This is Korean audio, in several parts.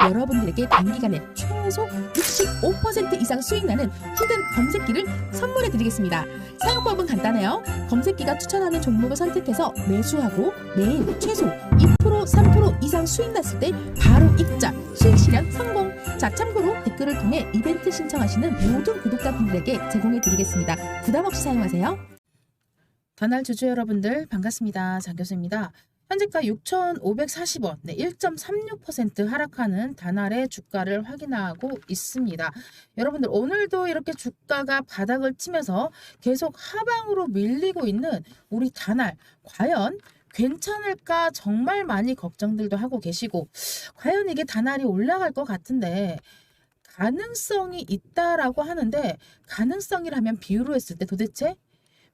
여러분들에게 단기간에 최소 65% 이상 수익나는 히든 검색기를 선물해 드리겠습니다. 사용법은 간단해요. 검색기가 추천하는 종목을 선택해서 매수하고 매일 최소 2%, 3% 이상 수익 났을 때 바로 입자, 수익 실현 성공! 자, 참고로 댓글을 통해 이벤트 신청하시는 모든 구독자분들에게 제공해 드리겠습니다. 부담 없이 사용하세요. 다날 주주 여러분들 반갑습니다. 장교수입니다. 현재가 6,540원, 1.36% 하락하는 다날의 주가를 확인하고 있습니다. 여러분들 오늘도 이렇게 주가가 바닥을 치면서 계속 하방으로 밀리고 있는 우리 다날, 과연 괜찮을까 정말 많이 걱정들도 하고 계시고, 과연 이게 다날이 올라갈 것 같은데 가능성이 있다라고 하는데, 가능성이라면 비율로 했을 때 도대체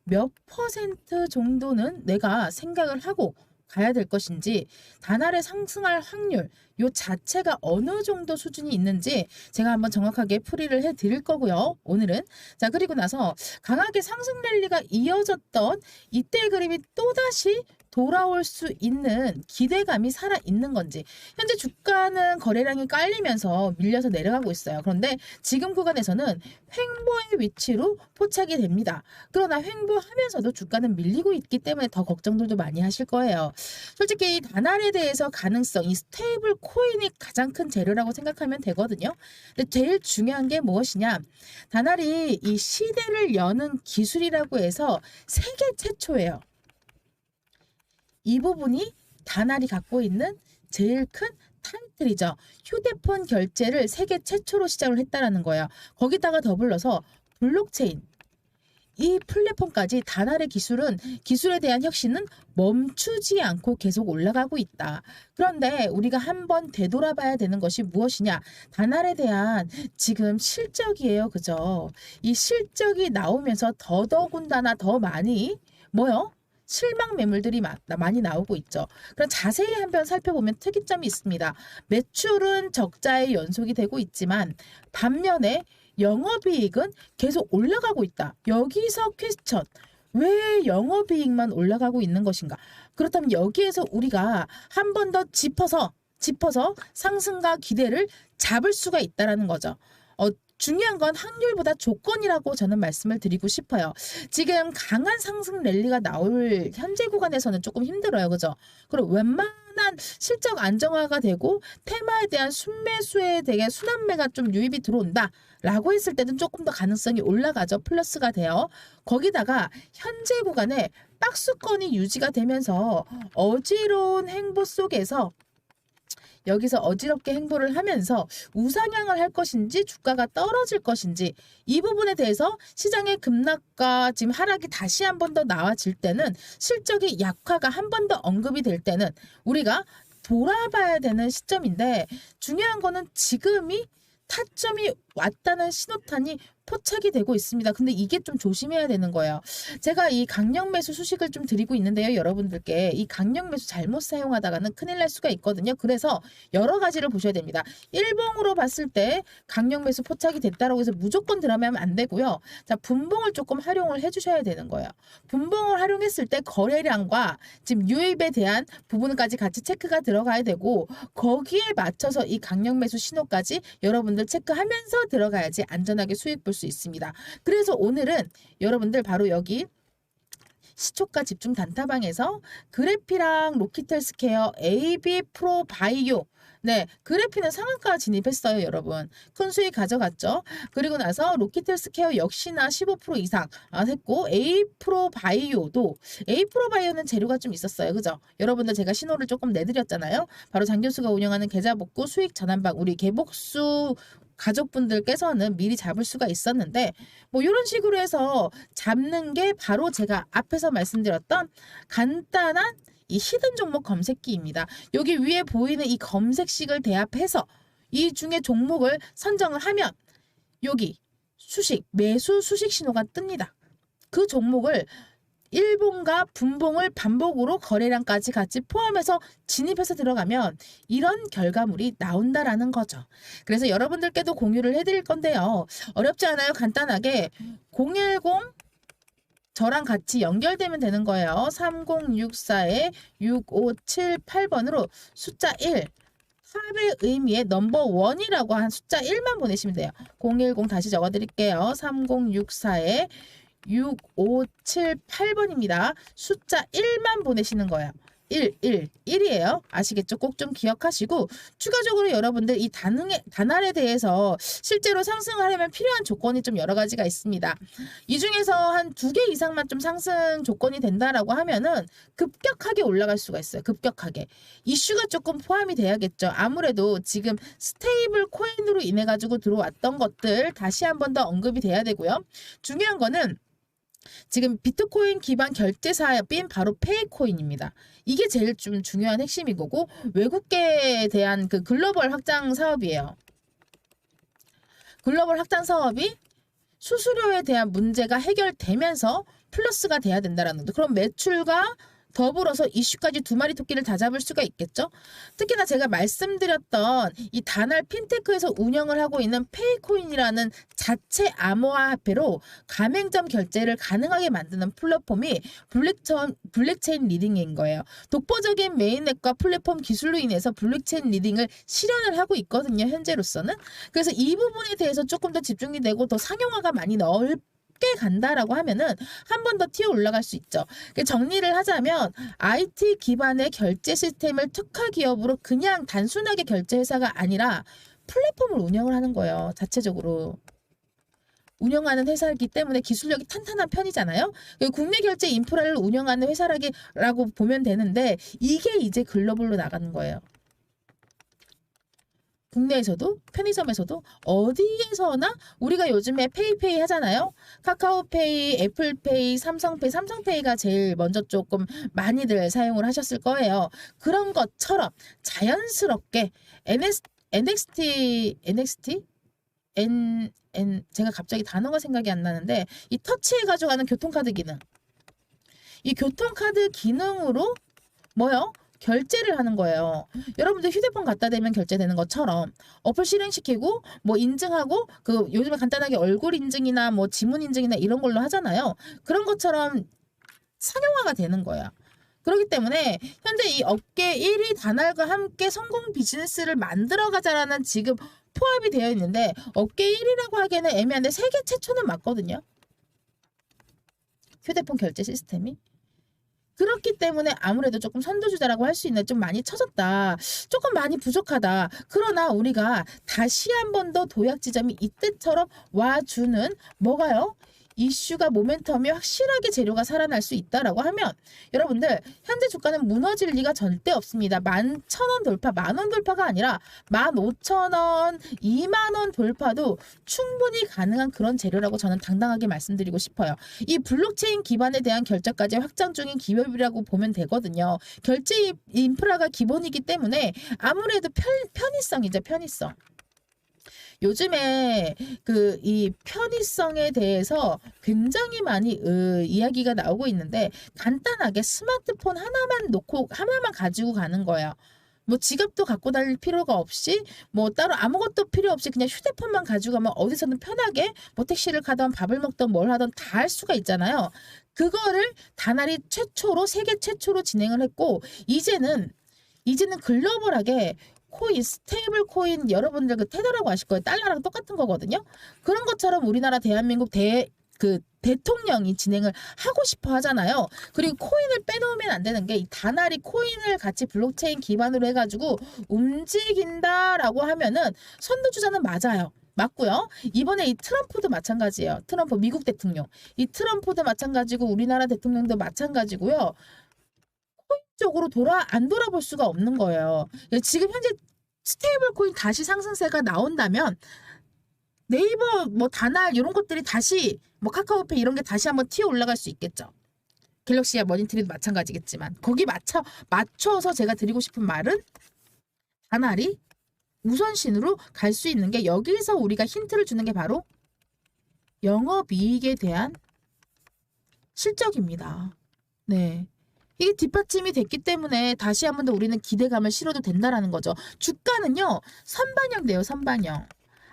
몇 퍼센트 정도는 내가 생각을 하고 가야 될 것인지, 다날의 상승할 확률 요 자체가 어느 정도 수준이 있는지 제가 한번 정확하게 풀이를 해 드릴 거고요. 오늘은 자, 그리고 나서 강하게 상승 랠리가 이어졌던 이때의 그림이 또다시 돌아올 수 있는 기대감이 살아있는 건지, 현재 주가는 거래량이 깔리면서 밀려서 내려가고 있어요. 그런데 지금 구간에서는 횡보의 위치로 포착이 됩니다. 그러나 횡보하면서도 주가는 밀리고 있기 때문에 더 걱정들도 많이 하실 거예요. 솔직히 이 다날에 대해서 가능성, 이 스테이블 코인이 가장 큰 재료라고 생각하면 되거든요. 근데 제일 중요한 게 무엇이냐, 다날이 이 시대를 여는 기술이라고 해서 세계 최초예요. 이 부분이 다날이 갖고 있는 제일 큰 타이틀이죠. 휴대폰 결제를 세계 최초로 시작을 했다라는 거예요. 거기다가 더불어서 블록체인, 이 플랫폼까지 다날의 기술에 대한 혁신은 멈추지 않고 계속 올라가고 있다. 그런데 우리가 한번 되돌아봐야 되는 것이 무엇이냐, 다날에 대한 지금 실적이에요. 그죠? 이 실적이 나오면서 더더군다나 더 많이 실망 매물들이 많이 나오고 있죠. 그럼 자세히 한번 살펴보면 특이점이 있습니다. 매출은 적자의 연속이 되고 있지만 반면에 영업이익은 계속 올라가고 있다. 여기서 퀘스천, 왜 영업이익만 올라가고 있는 것인가? 그렇다면 여기에서 우리가 한 번 더 짚어서 상승과 기대를 잡을 수가 있다라는 거죠. 중요한 건 확률보다 조건이라고 저는 말씀을 드리고 싶어요. 지금 강한 상승 랠리가 나올 현재 구간에서는 조금 힘들어요. 그죠? 그리고 웬만한 실적 안정화가 되고 테마에 대한 순매수에 대한 순환매가 좀 유입이 들어온다 라고 했을 때는 조금 더 가능성이 올라가죠. 플러스가 돼요. 거기다가 현재 구간에 박스권이 유지가 되면서 어지러운 행보 속에서 여기서 어지럽게 행보를 하면서 우상향을 할 것인지 주가가 떨어질 것인지, 이 부분에 대해서 시장의 급락과 지금 하락이 다시 한 번 더 나와질 때는, 실적의 약화가 한 번 더 언급이 될 때는 우리가 돌아봐야 되는 시점인데, 중요한 거는 지금이 타점이 왔다는 신호탄이 포착이 되고 있습니다. 근데 이게 좀 조심해야 되는 거예요. 제가 이 강력 매수 수식을 좀 드리고 있는데요. 여러분들께 이 강력 매수 잘못 사용하다가는 큰일 날 수가 있거든요. 그래서 여러 가지를 보셔야 됩니다. 일봉으로 봤을 때 강력 매수 포착이 됐다라고 해서 무조건 들어가면 안 되고요. 자, 분봉을 조금 활용을 해주셔야 되는 거예요. 분봉을 활용했을 때 거래량과 지금 유입에 대한 부분까지 같이 체크가 들어가야 되고, 거기에 맞춰서 이 강력 매수 신호까지 여러분들 체크하면서 들어가야지 안전하게 수익 볼 수 있습니다. 그래서 오늘은 여러분들 바로 여기 시초가 집중 단타방에서 그래피랑 로키텔스케어, AB 프로바이오, 그래피는 상한가 진입했어요. 여러분 큰 수익 가져갔죠. 그리고 나서 로키텔스케어 역시나 15% 이상 했고, A프로바이오는 재료가 좀 있었어요. 그죠? 여러분들 제가 신호를 조금 내드렸잖아요. 바로 장교수가 운영하는 계좌복구 수익 전환방, 우리 개복수 가족분들께서는 미리 잡을 수가 있었는데, 이런 식으로 해서 잡는 게 바로 제가 앞에서 말씀드렸던 간단한 이 히든 종목 검색기입니다. 여기 위에 보이는 이 검색식을 대합해서 이 중에 종목을 선정을 하면 여기 매수 수식 신호가 뜹니다. 그 종목을 일봉과 분봉을 반복으로 거래량까지 같이 포함해서 진입해서 들어가면 이런 결과물이 나온다라는 거죠. 그래서 여러분들께도 공유를 해드릴 건데요. 어렵지 않아요. 간단하게 010 저랑 같이 연결되면 되는 거예요. 3064-6578번으로 숫자 1 팝의 의미의 넘버1이라고 한 숫자 1만 보내시면 돼요. 010 다시 적어드릴게요. 3064에 6578번입니다. 숫자 1만 보내시는 거예요. 1이에요. 아시겠죠? 꼭 좀 기억하시고 추가적으로 여러분들 이 단알에 대해서 실제로 상승하려면 필요한 조건이 좀 여러 가지가 있습니다. 이 중에서 한 2개 이상만 좀 상승 조건이 된다라고 하면은 급격하게 올라갈 수가 있어요. 급격하게. 이슈가 조금 포함이 돼야겠죠. 아무래도 지금 스테이블 코인으로 인해 가지고 들어왔던 것들 다시 한 번 더 언급이 돼야 되고요. 중요한 거는 지금 비트코인 기반 결제 사업인 바로 페이코인입니다. 이게 제일 좀 중요한 핵심인 거고 외국계에 대한 그 글로벌 확장 사업이에요. 글로벌 확장 사업이 수수료에 대한 문제가 해결되면서 플러스가 돼야 된다라는 거. 그럼 매출과 더불어서 이슈까지 두 마리 토끼를 다 잡을 수가 있겠죠. 특히나 제가 말씀드렸던 이 단알 핀테크에서 운영을 하고 있는 페이코인이라는 자체 암호화폐로 가맹점 결제를 가능하게 만드는 플랫폼이 블랙체인 리딩인 거예요. 독보적인 메인넷과 플랫폼 기술로 인해서 블랙체인 리딩을 실현을 하고 있거든요. 현재로서는. 그래서 이 부분에 대해서 조금 더 집중이 되고 더 상용화가 많이 넓게 간다라고 하면은 한 번 더 튀어 올라갈 수 있죠. 정리를 하자면 IT 기반의 결제 시스템을 특화 기업으로 그냥 단순하게 결제 회사가 아니라 플랫폼을 운영을 하는 거예요. 자체적으로. 운영하는 회사이기 때문에 기술력이 탄탄한 편이잖아요. 국내 결제 인프라를 운영하는 회사라고 보면 되는데 이게 이제 글로벌로 나가는 거예요. 국내에서도 편의점에서도 어디에서나 우리가 요즘에 페이페이 하잖아요. 카카오페이, 애플페이, 삼성페이, 삼성페이가 제일 먼저 조금 많이들 사용을 하셨을 거예요. 그런 것처럼 자연스럽게 제가 갑자기 단어가 생각이 안 나는데 이 터치해가지고 하는 교통카드 기능. 이 교통카드 기능으로 뭐요? 결제를 하는 거예요. 여러분들 휴대폰 갖다 대면 결제되는 것처럼 어플 실행시키고 뭐 인증하고 그 요즘에 간단하게 얼굴 인증이나 뭐 지문 인증이나 이런 걸로 하잖아요. 그런 것처럼 상용화가 되는 거예요. 그렇기 때문에 현재 이 업계 1위 단알과 함께 성공 비즈니스를 만들어가자라는 지금 포함이 되어 있는데 업계 1위라고 하기에는 애매한데 세계 최초는 맞거든요. 휴대폰 결제 시스템이. 그렇기 때문에 아무래도 조금 선두주자라고 할 수 있는 좀 많이 처졌다. 조금 많이 부족하다. 그러나 우리가 다시 한 번 더 도약 지점이 이때처럼 와주는 뭐가요? 이슈가 모멘텀이 확실하게 재료가 살아날 수 있다라고 하면 여러분들 현재 주가는 무너질 리가 절대 없습니다. 11,000원 돌파, 만원 돌파가 아니라 15,000원, 2만원 돌파도 충분히 가능한 그런 재료라고 저는 당당하게 말씀드리고 싶어요. 이 블록체인 기반에 대한 결제까지 확장 중인 기업이라고 보면 되거든요. 결제 인프라가 기본이기 때문에 아무래도 편의성이죠. 편의성. 요즘에 이 편의성에 대해서 굉장히 많이 이야기가 나오고 있는데 간단하게 스마트폰 하나만 놓고 하나만 가지고 가는 거예요. 뭐 지갑도 갖고 다닐 필요가 없이 뭐 따로 아무것도 필요 없이 그냥 휴대폰만 가지고 가면 어디서든 편하게 뭐 택시를 가던 밥을 먹던 뭘 하던 다 할 수가 있잖아요. 그거를 다날이 최초로 세계 최초로 진행을 했고 이제는 글로벌하게 코인, 스테이블 코인 여러분들 그 테더라고 아실 거예요. 달러랑 똑같은 거거든요. 그런 것처럼 우리나라 대한민국 대통령이 진행을 하고 싶어 하잖아요. 그리고 코인을 빼놓으면 안 되는 게 이 다날이 코인을 같이 블록체인 기반으로 해가지고 움직인다라고 하면은 선두주자는 맞아요. 맞고요. 이번에 이 트럼프도 마찬가지예요. 트럼프 미국 대통령. 이 트럼프도 마찬가지고 우리나라 대통령도 마찬가지고요. 쪽으로 안 돌아볼 수가 없는 거예요. 지금 현재 스테이블 코인 다시 상승세가 나온다면 네이버 뭐 다날 이런 것들이 다시 뭐 카카오페이 이런 게 다시 한번 튀어 올라갈 수 있겠죠. 갤럭시와 머니트리도 마찬가지겠지만 거기 맞춰서 제가 드리고 싶은 말은 다날이 우선순위로 갈 수 있는 게 여기서 우리가 힌트를 주는 게 바로 영업이익에 대한 실적입니다. 네. 이게 뒷받침이 됐기 때문에 다시 한 번 더 우리는 기대감을 실어도 된다라는 거죠. 주가는요. 선반영 돼요. 선반영.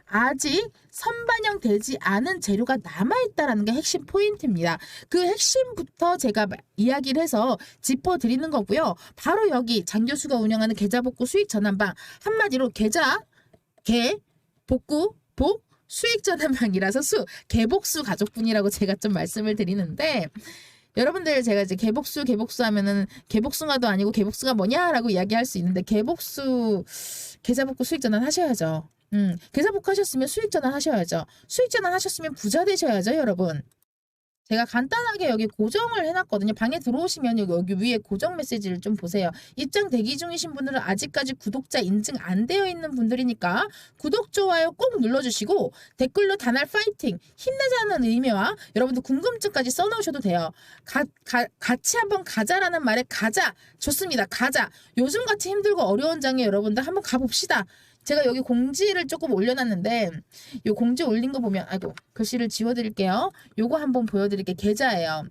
아직 선반영되지 않은 재료가 남아있다라는 게 핵심 포인트입니다. 그 핵심부터 제가 이야기를 해서 짚어드리는 거고요. 바로 여기 장 교수가 운영하는 계좌복구 수익 전환방, 한마디로 계좌, 개, 복구, 복, 수익 전환방이라서 개복수 가족분이라고 제가 좀 말씀을 드리는데, 여러분들 제가 이제 개복수 하면은 개복숭아도 아니고 개복수가 뭐냐라고 이야기할 수 있는데, 개복수 계좌복구 수익 전환 하셔야죠. 계좌복구 하셨으면 수익 전환 하셔야죠. 수익 전환 하셨으면 부자 되셔야죠, 여러분. 제가 간단하게 여기 고정을 해놨거든요. 방에 들어오시면 여기 위에 고정 메시지를 좀 보세요. 입장 대기 중이신 분들은 아직까지 구독자 인증 안 되어 있는 분들이니까 구독, 좋아요 꼭 눌러주시고 댓글로 단알 파이팅, 힘내자는 의미와 여러분들 궁금증까지 써놓으셔도 돼요. 같이 한번 가자라는 말에 가자, 좋습니다. 가자. 요즘같이 힘들고 어려운 장에 여러분들 한번 가봅시다. 제가 여기 공지를 조금 올려놨는데, 요 공지 올린 거 보면, 아이고, 글씨를 지워드릴게요. 요거 한번 보여드릴게요. 계좌예요.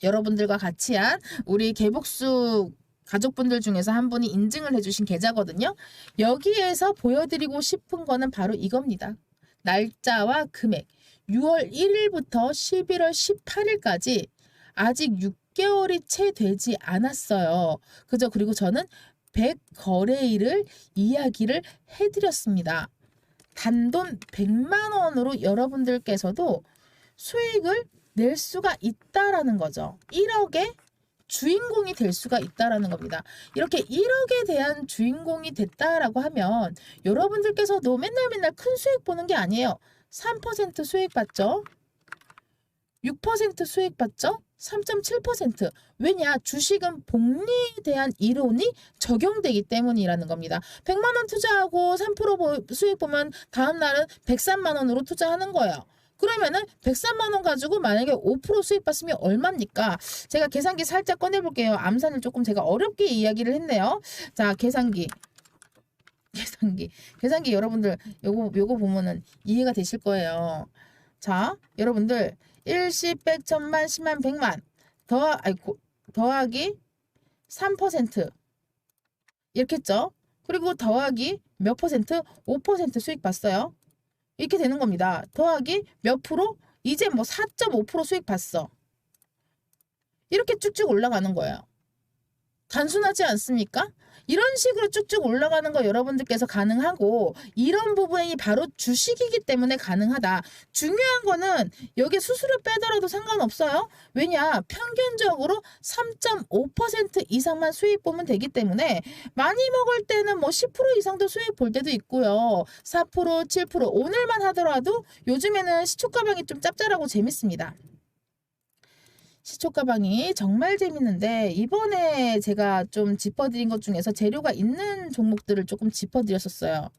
여러분들과 같이 한 우리 개복수 가족분들 중에서 한 분이 인증을 해주신 계좌거든요. 여기에서 보여드리고 싶은 거는 바로 이겁니다. 날짜와 금액. 6월 1일부터 11월 18일까지 아직 6개월이 채 되지 않았어요. 그죠? 그리고 저는 100거래일을 이야기를 해드렸습니다. 단돈 100만 원으로 여러분들께서도 수익을 낼 수가 있다라는 거죠. 1억의 주인공이 될 수가 있다라는 겁니다. 이렇게 1억에 대한 주인공이 됐다라고 하면 여러분들께서도 맨날 큰 수익 보는 게 아니에요. 3% 수익 받죠? 6% 수익 받죠? 3.7%. 왜냐? 주식은 복리에 대한 이론이 적용되기 때문이라는 겁니다. 100만 원 투자하고 3% 수익 보면 다음 날은 103만 원으로 투자하는 거예요. 그러면은 103만 원 가지고 만약에 5% 수익 봤으면 얼마입니까? 제가 계산기 살짝 꺼내 볼게요. 암산을 조금 제가 어렵게 이야기를 했네요. 자, 계산기 여러분들 요거 보면은 이해가 되실 거예요. 자, 여러분들 일십, 백, 천만, 십만, 백만 더하기 3% 이렇게 했죠. 그리고 더하기 몇 퍼센트? 5% 수익 봤어요. 이렇게 되는 겁니다. 더하기 몇 프로? 이제 뭐 4.5% 수익 봤어. 이렇게 쭉쭉 올라가는 거예요. 단순하지 않습니까? 이런 식으로 쭉쭉 올라가는 거 여러분들께서 가능하고, 이런 부분이 바로 주식이기 때문에 가능하다. 중요한 거는 여기 수수료 빼더라도 상관없어요. 왜냐? 평균적으로 3.5% 이상만 수익 보면 되기 때문에 많이 먹을 때는 뭐 10% 이상도 수익 볼 때도 있고요. 4%, 7% 오늘만 하더라도 요즘에는 시초가방이 좀 짭짤하고 재밌습니다. 시초가방이 정말 재밌는데, 이번에 제가 좀 짚어드린 것 중에서 재료가 있는 종목들을 조금 짚어드렸었어요.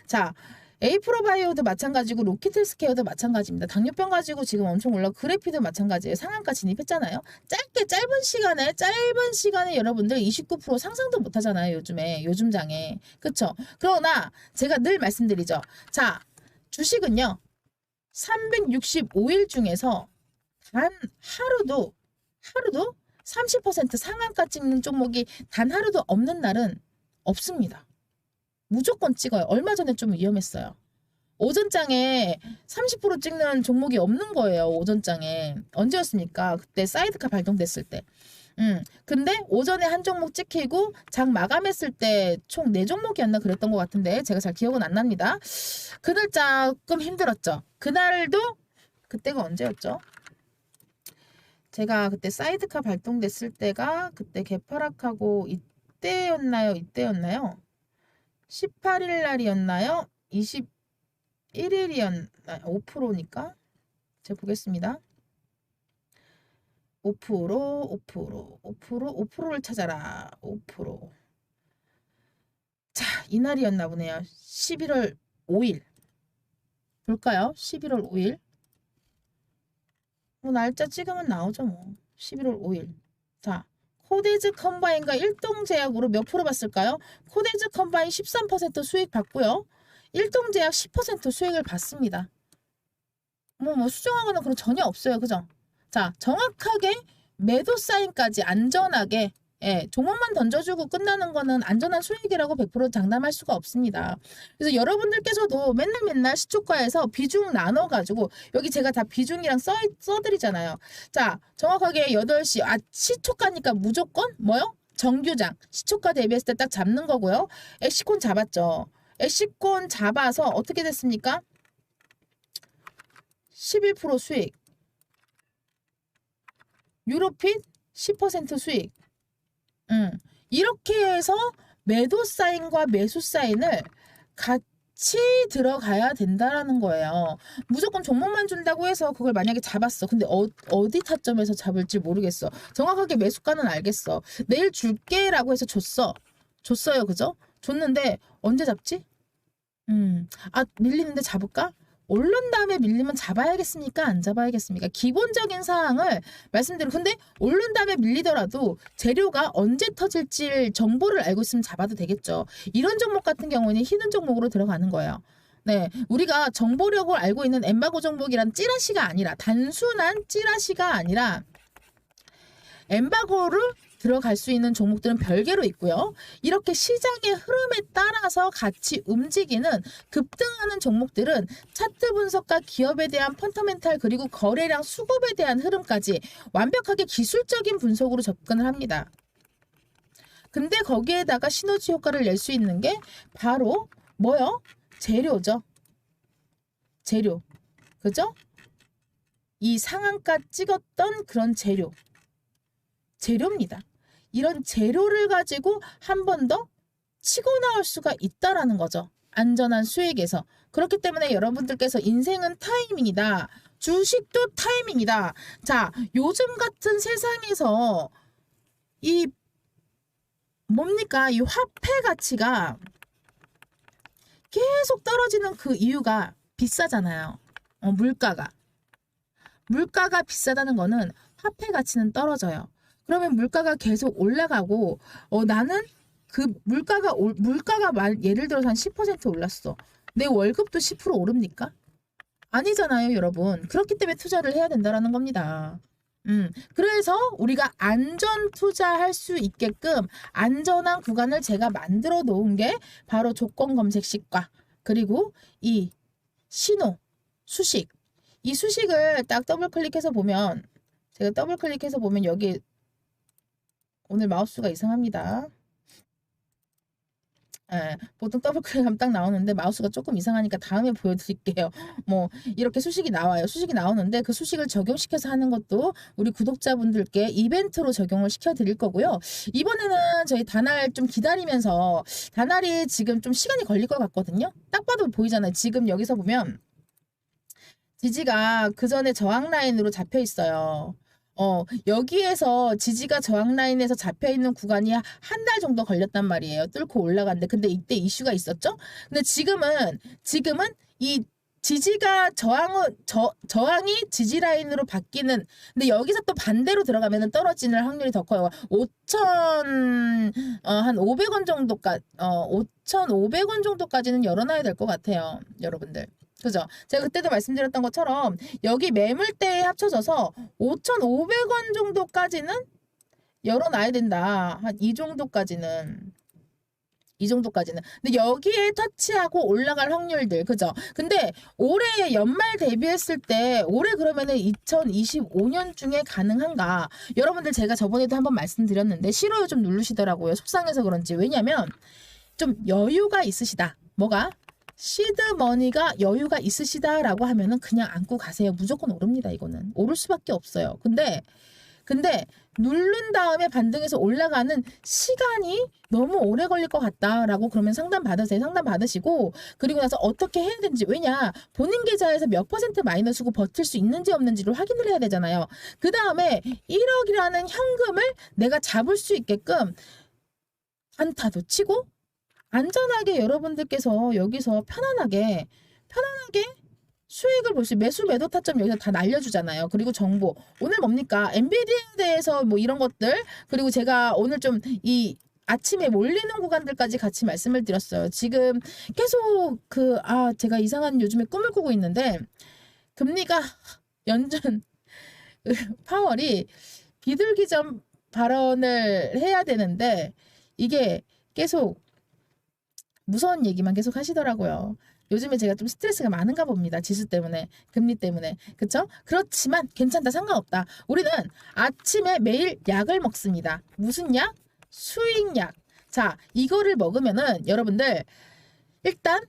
자, 에이프로바이오도 마찬가지고 로키텔스케어도 마찬가지입니다. 당뇨병 가지고 지금 엄청 올라가고, 그래피도 마찬가지예요. 상한가 진입했잖아요. 짧은 시간에 여러분들 29% 상상도 못하잖아요. 요즘 장에. 그쵸? 그러나 제가 늘 말씀드리죠. 자, 주식은요 365일 중에서 단 하루도 30% 상한가 찍는 종목이 단 하루도 없는 날은 없습니다. 무조건 찍어요. 얼마 전에 좀 위험했어요. 오전장에 30% 찍는 종목이 없는 거예요. 오전장에. 언제였습니까? 그때 사이드카 발동됐을 때. 근데 오전에 한 종목 찍히고 장 마감했을 때 총 4종목이었나 그랬던 것 같은데 제가 잘 기억은 안 납니다. 그날 조금 힘들었죠. 그날도 그때가 언제였죠? 제가 그때 사이드카 발동됐을 때가 그때 개파락하고 이때였나요? 18일 날이었나요? 21일이었나요? 5%니까 제가 보겠습니다. 5%를 찾아라. 5%. 자, 이날이었나 보네요. 11월 5일. 볼까요? 11월 5일. 뭐 날짜 찍으면 나오죠 뭐. 11월 5일. 자, 코데즈 컴바인과 일동제약으로 몇 프로 봤을까요? 코데즈 컴바인 13% 수익 받고요. 일동제약 10% 수익을 받습니다. 뭐 수정하거나 그런 전혀 없어요. 그죠? 자, 정확하게 매도 사인까지 안전하게 예, 종목만 던져주고 끝나는 거는 안전한 수익이라고 100% 장담할 수가 없습니다. 그래서 여러분들께서도 맨날 시초가에서 비중 나눠가지고 여기 제가 다 비중이랑 써드리잖아요. 자, 정확하게 8시, 시초가니까 무조건 뭐요? 정규장, 시초가 대비했을 때 딱 잡는 거고요. 엑시콘 잡았죠. 엑시콘 잡아서 어떻게 됐습니까? 11% 수익. 유로핏 10% 수익. 이렇게 해서 매도 사인과 매수 사인을 같이 들어가야 된다라는 거예요. 무조건 종목만 준다고 해서 그걸 만약에 잡았어. 근데 어디 타점에서 잡을지 모르겠어. 정확하게 매수가는 알겠어. 내일 줄게라고 해서 줬어요. 그죠? 줬는데 언제 잡지? 밀리는데 잡을까? 오른 다음에 밀리면 잡아야겠습니까? 안 잡아야겠습니까? 기본적인 사항을 말씀드리고, 근데 오른 다음에 밀리더라도 재료가 언제 터질지 정보를 알고 있으면 잡아도 되겠죠. 이런 종목 같은 경우는 히든 종목으로 들어가는 거예요. 네, 우리가 정보력을 알고 있는 엠바고 종목이란 찌라시가 아니라, 단순한 찌라시가 아니라 엠바고를 들어갈 수 있는 종목들은 별개로 있고요. 이렇게 시장의 흐름에 따라서 같이 움직이는 급등하는 종목들은 차트 분석과 기업에 대한 펀더멘탈 그리고 거래량 수급에 대한 흐름까지 완벽하게 기술적인 분석으로 접근을 합니다. 근데 거기에다가 시너지 효과를 낼 수 있는 게 바로 뭐요? 재료죠. 재료. 그죠? 이 상한가 찍었던 그런 재료입니다. 이런 재료를 가지고 한 번 더 치고 나올 수가 있다라는 거죠. 안전한 수익에서. 그렇기 때문에 여러분들께서 인생은 타이밍이다. 주식도 타이밍이다. 자, 요즘 같은 세상에서 이 뭡니까? 이 화폐 가치가 계속 떨어지는 그 이유가 비싸잖아요. 물가가 비싸다는 거는 화폐 가치는 떨어져요. 그러면 물가가 계속 올라가고 나는 그 물가가 예를 들어서 한 10% 올랐어. 내 월급도 10% 오릅니까? 아니잖아요, 여러분. 그렇기 때문에 투자를 해야 된다라는 겁니다. 그래서 우리가 안전 투자할 수 있게끔 안전한 구간을 제가 만들어 놓은 게 바로 조건 검색식과 그리고 이 신호, 수식. 이 수식을 딱 더블 클릭해서 보면 제가 더블 클릭해서 보면 여기 오늘 마우스가 이상합니다. 보통 더블 클릭하면 딱 나오는데 마우스가 조금 이상하니까 다음에 보여드릴게요. 뭐 이렇게 수식이 나와요. 수식이 나오는데 그 수식을 적용시켜서 하는 것도 우리 구독자분들께 이벤트로 적용을 시켜드릴 거고요. 이번에는 저희 다날 좀 기다리면서 다날이 지금 좀 시간이 걸릴 것 같거든요. 딱 봐도 보이잖아요. 지금 여기서 보면 지지가 그 전에 저항 라인으로 잡혀 있어요. 여기에서 지지가 저항 라인에서 잡혀있는 구간이 한 달 정도 걸렸단 말이에요. 뚫고 올라갔는데. 근데 이때 이슈가 있었죠? 근데 지금은 이 지지가 저항이 지지 라인으로 바뀌는, 근데 여기서 또 반대로 들어가면 떨어지는 확률이 더 커요. 5,500원 정도까지, 5,500원 정도까지는 열어놔야 될 것 같아요. 여러분들. 그죠? 제가 그때도 말씀드렸던 것처럼 여기 매물대에 합쳐져서 5,500원 정도까지는 열어놔야 된다. 한 이 정도까지는. 근데 여기에 터치하고 올라갈 확률들. 그죠? 근데 올해 연말 대비했을 때 올해 그러면은 2025년 중에 가능한가? 여러분들 제가 저번에도 한번 말씀드렸는데 싫어요 좀 누르시더라고요. 속상해서 그런지. 왜냐면 좀 여유가 있으시다. 뭐가? 시드머니가 여유가 있으시다라고 하면은 그냥 안고 가세요. 무조건 오릅니다. 이거는 오를 수밖에 없어요. 근데 누른 다음에 반등해서 올라가는 시간이 너무 오래 걸릴 것 같다라고 그러면 상담 받으세요. 상담 받으시고 그리고 나서 어떻게 해야 되는지, 왜냐 본인 계좌에서 몇 % 마이너스고 버틸 수 있는지 없는지를 확인을 해야 되잖아요. 그 다음에 1억이라는 현금을 내가 잡을 수 있게끔 안타도 치고 안전하게 여러분들께서 여기서 편안하게 수익을 볼 수, 매수 매도 타점 여기서 다 날려주잖아요. 그리고 정보. 오늘 뭡니까? 엔비디아에 대해서 뭐 이런 것들, 그리고 제가 오늘 좀 이 아침에 몰리는 구간들까지 같이 말씀을 드렸어요. 지금 계속 제가 이상한 요즘에 꿈을 꾸고 있는데 금리가 연준 파월이 비둘기 점 발언을 해야 되는데 이게 계속 무서운 얘기만 계속 하시더라고요. 요즘에 제가 좀 스트레스가 많은가 봅니다. 지수 때문에, 금리 때문에. 그쵸? 그렇지만 괜찮다, 상관없다. 우리는 아침에 매일 약을 먹습니다. 무슨 약? 수익약. 자, 이거를 먹으면은 여러분들 일단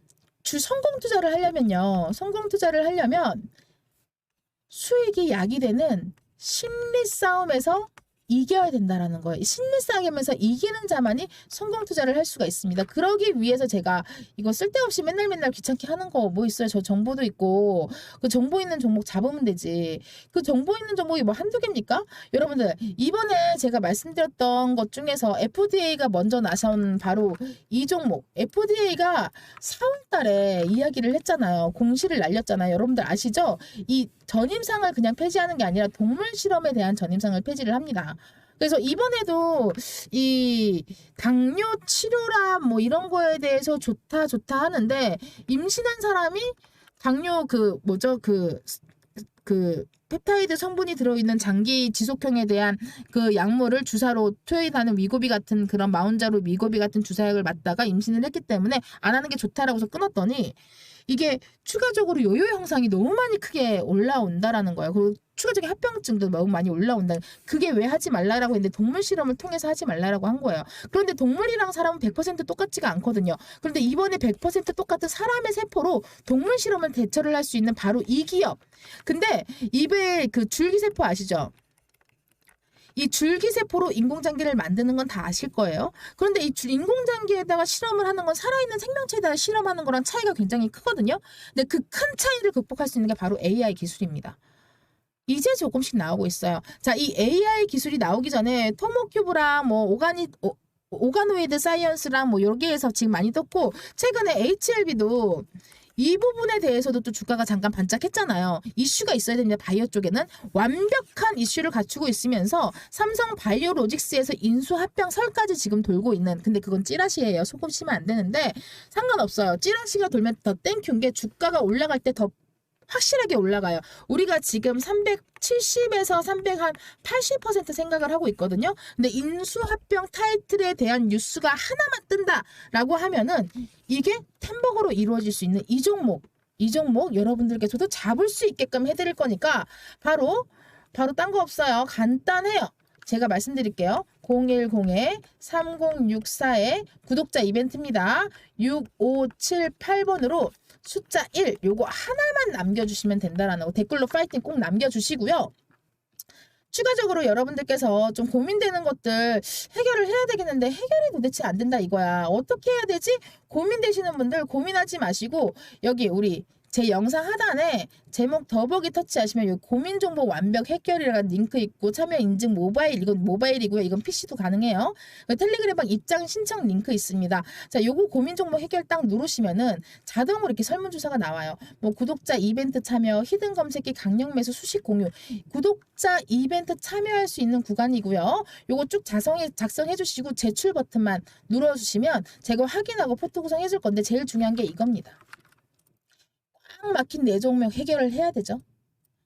성공 투자를 하려면요. 성공 투자를 하려면 수익이 약이 되는 심리 싸움에서 이겨야 된다라는 거예요. 심리 싸움에서 이기는 자만이 성공 투자를 할 수가 있습니다. 그러기 위해서 제가 이거 쓸데없이 맨날 귀찮게 하는 거 뭐 있어요? 저 정보도 있고 그 정보 있는 종목 잡으면 되지. 그 정보 있는 종목이 뭐 한두 개입니까? 여러분들 이번에 제가 말씀드렸던 것 중에서 FDA가 먼저 나선 바로 이 종목. FDA가 4월 달에 이야기를 했잖아요. 공시를 날렸잖아요. 여러분들 아시죠? 이 전임상을 그냥 폐지하는 게 아니라 동물 실험에 대한 전임상을 폐지를 합니다. 그래서 이번에도 이 당뇨 치료랑 뭐 이런 거에 대해서 좋다 하는데 임신한 사람이 당뇨 그 뭐죠 그 펩타이드 성분이 들어있는 장기 지속형에 대한 그 약물을 주사로 투여하는 위고비 같은 그런 마운자로 위고비 같은 주사약을 맞다가 임신을 했기 때문에 안 하는 게 좋다라고 해서 끊었더니 이게 추가적으로 요요 현상이 너무 많이 크게 올라온다라는 거예요. 그리고 추가적인 합병증도 너무 많이 올라온다. 그게 왜 하지 말라라고 했는데 동물 실험을 통해서 하지 말라라고 한 거예요. 그런데 동물이랑 사람은 100% 똑같지가 않거든요. 그런데 이번에 100% 똑같은 사람의 세포로 동물 실험을 대처를 할 수 있는 바로 이 기업. 근데 입에 그 줄기세포 아시죠? 이 줄기세포로 인공장기를 만드는 건 다 아실 거예요. 그런데 이 인공장기에다가 실험을 하는 건 살아있는 생명체에다가 실험하는 거랑 차이가 굉장히 크거든요. 근데 그 큰 차이를 극복할 수 있는 게 바로 AI 기술입니다. 이제 조금씩 나오고 있어요. 자, 이 AI 기술이 나오기 전에 토모큐브랑 뭐 오가노이드 사이언스랑 뭐 여기에서 지금 많이 떴고 최근에 HLB도 이 부분에 대해서도 또 주가가 잠깐 반짝했잖아요. 이슈가 있어야 됩니다. 바이오 쪽에는 완벽한 이슈를 갖추고 있으면서 삼성 바이오로직스에서 인수 합병설까지 지금 돌고 있는, 근데 그건 찌라시예요. 소금 치면 안 되는데 상관없어요. 찌라시가 돌면 더 땡큐인 게 주가가 올라갈 때 더 확실하게 올라가요. 우리가 지금 370에서 380% 생각을 하고 있거든요. 근데 인수합병 타이틀에 대한 뉴스가 하나만 뜬다라고 하면은 이게 템버거로 이루어질 수 있는 이 종목 여러분들께서도 잡을 수 있게끔 해드릴 거니까 바로 딴 거 없어요. 간단해요. 제가 말씀드릴게요. 010-3064의 구독자 이벤트입니다. 6578번으로 숫자 1 요거 하나만 남겨주시면 된다라는 거 댓글로 파이팅 꼭 남겨주시고요. 추가적으로 여러분들께서 좀 고민되는 것들 해결을 해야 되겠는데 해결이 도대체 안 된다 이거야. 어떻게 해야 되지? 고민되시는 분들 고민하지 마시고 여기 우리 제 영상 하단에 제목 더보기 터치하시면 여기 고민 정보 완벽 해결이라는 링크 있고 참여 인증 모바일, 이건 모바일이고요. 이건 PC도 가능해요. 텔레그램방 입장 신청 링크 있습니다. 자, 요거 고민 정보 해결 딱 누르시면은 자동으로 이렇게 설문조사가 나와요. 뭐 구독자 이벤트 참여, 히든 검색기 강력 매수 수식 공유, 구독자 이벤트 참여할 수 있는 구간이고요. 요거 쭉 작성해 주시고 제출 버튼만 눌러주시면 제가 확인하고 포토 구성해 줄 건데 제일 중요한 게 이겁니다. 꽉 막힌 내 종목 해결을 해야 되죠.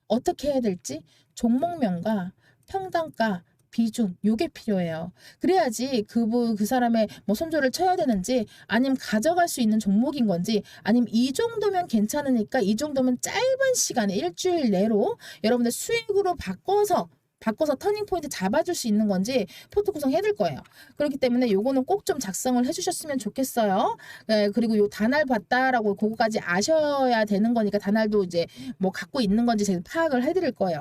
어떻게 해야 될지 종목명과 평단가 비중 요게 필요해요. 그래야지 그 사람의 뭐 손절을 쳐야 되는지 아니면 가져갈 수 있는 종목인 건지 아니면 이 정도면 괜찮으니까 이 정도면 짧은 시간에 일주일 내로 여러분들 수익으로 바꿔서 터닝포인트 잡아줄 수 있는 건지 포트 구성해둘 거예요. 그렇기 때문에 요거는 꼭 좀 작성을 해주셨으면 좋겠어요. 네, 그리고 요 단알 봤다라고 그거까지 아셔야 되는 거니까 단알도 이제 뭐 갖고 있는 건지 제가 파악을 해드릴 거예요.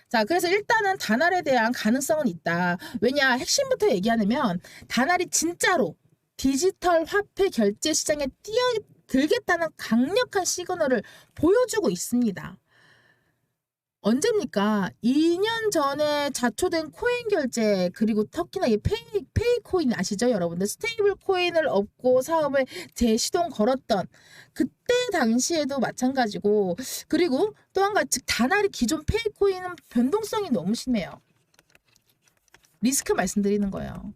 자, 그래서 일단은 단알에 대한 가능성은 있다. 왜냐, 핵심부터 얘기하면 단알이 진짜로 디지털 화폐 결제 시장에 뛰어들겠다는 강력한 시그널을 보여주고 있습니다. 언제입니까? 2년 전에 자초된 코인 결제, 그리고 특히나 이 페이 코인 아시죠? 여러분들 스테이블 코인을 업고 사업에 재시동 걸었던 그때 당시에도 마찬가지고, 그리고 또 한 가지, 즉 단알이 기존 페이 코인은 변동성이 너무 심해요. 리스크 말씀드리는 거예요.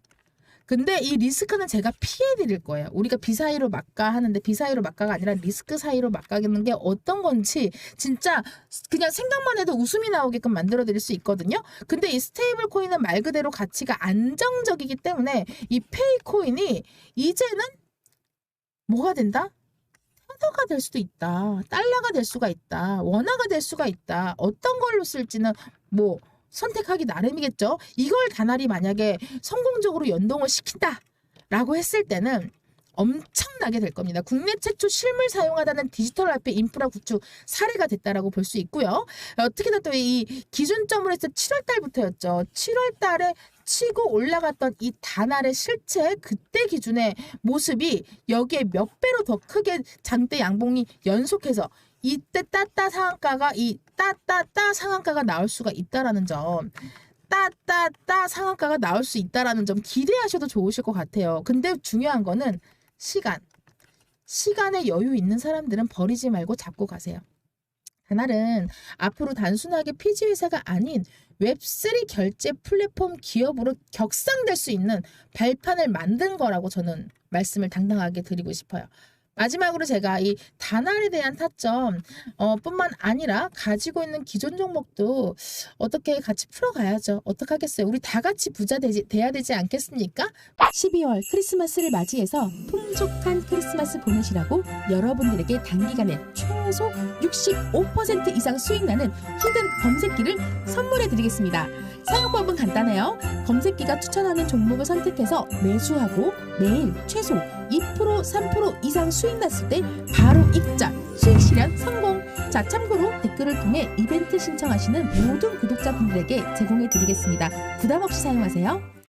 근데 이 리스크는 제가 피해 드릴 거예요. 우리가 비사이로 막가 하는데 비사이로 막가가 아니라 리스크 사이로 막가는 게 어떤 건지 진짜 그냥 생각만 해도 웃음이 나오게끔 만들어 드릴 수 있거든요. 근데 이 스테이블 코인은 말 그대로 가치가 안정적이기 때문에 이 페이 코인이 이제는 뭐가 된다? 테더가 될 수도 있다. 달러가 될 수가 있다. 원화가 될 수가 있다. 어떤 걸로 쓸지는 뭐 선택하기 나름이겠죠. 이걸 다날이 만약에 성공적으로 연동을 시킨다라고 했을 때는 엄청나게 될 겁니다. 국내 최초 실물 사용하다는 디지털 화폐 인프라 구축 사례가 됐다라고 볼 수 있고요. 특히나 또 이 기준점으로 해서 7월 달부터였죠. 7월 달에 치고 올라갔던 이 다날의 실체 그때 기준의 모습이 여기에 몇 배로 더 크게 장대 양봉이 연속해서 이때 따따 상한가가 이 따따따 상한가가 나올 수가 있다라는 점. 따따따 상한가가 나올 수 있다라는 점 기대하셔도 좋으실 것 같아요. 근데 중요한 거는 시간에 여유 있는 사람들은 버리지 말고 잡고 가세요. 다날은 앞으로 단순하게 피지 회사가 아닌 웹3 결제 플랫폼 기업으로 격상될 수 있는 발판을 만든 거라고 저는 말씀을 당당하게 드리고 싶어요. 마지막으로 제가 이 다날에 대한 타점 뿐만 아니라 가지고 있는 기존 종목도 어떻게 같이 풀어가야죠. 어떡하겠어요. 우리 다 같이 부자 돼야 되지 않겠습니까? 12월 크리스마스를 맞이해서 풍족한 크리스마스 보내시라고 여러분들에게 단기간에 최소 65% 이상 수익 나는 히든 검색기를 선물해 드리겠습니다. 사용법은 간단해요. 검색기가 추천하는 종목을 선택해서 매수하고 매일 최소 2%, 3% 이상 수익 났을 때 바로 입자, 수익 실현 성공! 자, 참고로 댓글을 통해 이벤트 신청하시는 모든 구독자분들에게 제공해 드리겠습니다. 부담 없이 사용하세요.